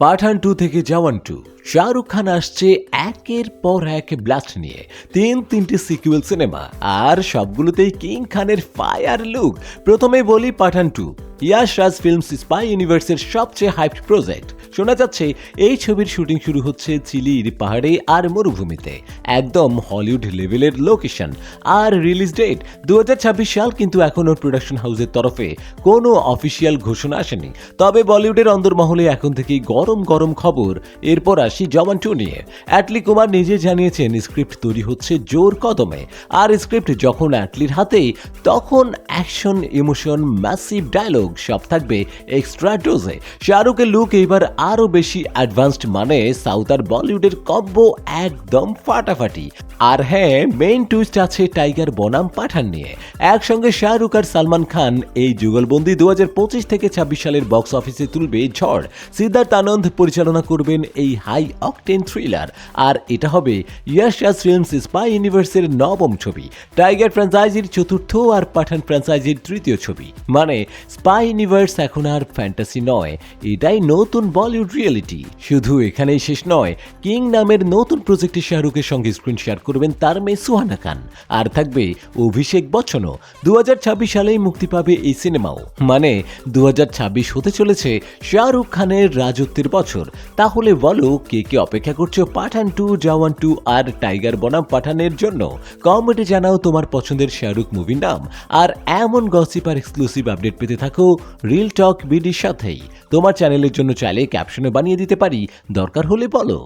পাঠান 2 থেকে জওয়ান 2 শাহরুখ খান আসছে একের পর এক ব্লাস্ট নিয়ে তিনটি সিকুয়েল সিনেমা আর সবগুলোতেই কিং খানের ফায়ার লুক। প্রথমে বলি পাঠান 2 ইয়াশ রাজ ফিল্মস স্পাই ইউনিভার্সের সবচেয়ে হাইপড প্রজেক্ট। শোনা যাচ্ছে এই ছবির শুটিং শুরু হচ্ছে চিলির পাহাড়ে আর মরুভূমিতে, একদম হলিউড লেভেলের লোকেশন। আর রিলিজ ডেট 2026 সাল, কিন্তু এখনো প্রোডাকশন হাউসের তরফে কোনো অফিসিয়াল ঘোষণা আসেনি। তবে বলিউডের অন্দরমহলে এখন থেকেই গরম গরম খবর। এরপর আসি জওয়ান 2 নিয়ে। অ্যাটলি কুমার নিজে জানিয়েছেন স্ক্রিপ্ট তৈরি হচ্ছে জোর কদমে, আর স্ক্রিপ্ট যখন অ্যাটলির হাতে তখন অ্যাকশন, ইমোশন, ম্যাসিভ ডায়লগ সব থাকবে এক্সট্রা ডোজে। শাহরুখের লুক এবার আরো বেশি অ্যাডভান্সড, মানে সাউথ আর বলিউডের কম্বো একদম ফাটাফাটি। আর হ্যাঁ, মেইন টুইস্ট আছে টাইগার বনাম পাঠান নিয়ে। একসঙ্গে শাহরুখ আর সালমান খান এই যুগলবন্দি 2025 থেকে 26 সালের বক্স অফিসে তুলবে ঝড়। সিদ্ধার্থ আনন্দ পরিচালনা করবেন এই হাই অকটেন থ্রিলার, আর এটা হবে ইয়াশ রাজ ফিল্মস স্পাই ইউনিভার্সের নবম ছবি, টাইগার ফ্র্যাঞ্চাইজির চতুর্থ আর পাঠান ফ্র্যাঞ্চাইজির তৃতীয় ছবি। মানে স্পাই ইউনিভার্স এখন আর ফ্যান্টাসি নয়, এটাই নতুন বলিউড রিয়েলিটি। শুধু এখানেই শেষ নয়, কিং নামের নতুন প্রজেক্টে শাহরুখের সঙ্গে স্ক্রিন শেয়ার করবেন তার মেয়ে সুহানা খান, আর থাকবে অভিষেক বচ্চনও। 2026 সালেই মুক্তি পাবে এই সিনেমাও। মানে 2026 হতে চলেছে শাহরুখ খানের রাজত্বের বছর। তাহলে বলো, কে কে অপেক্ষা করছো পাঠান 2, জওয়ান 2 আর টাইগার বনাম পাঠানের জন্য? কমেন্টে জানাও তোমার পছন্দের শাহরুখ মুভির নাম। আর এমন গসিপ আর এক্সক্লুসিভ আপডেট পেতে থাকো রিল টক বিডির সাথেই। তোমার চ্যানেলের জন্য চাইলে ক্যাপশনে বানিয়ে দিতে পারি, দরকার হলে বলো।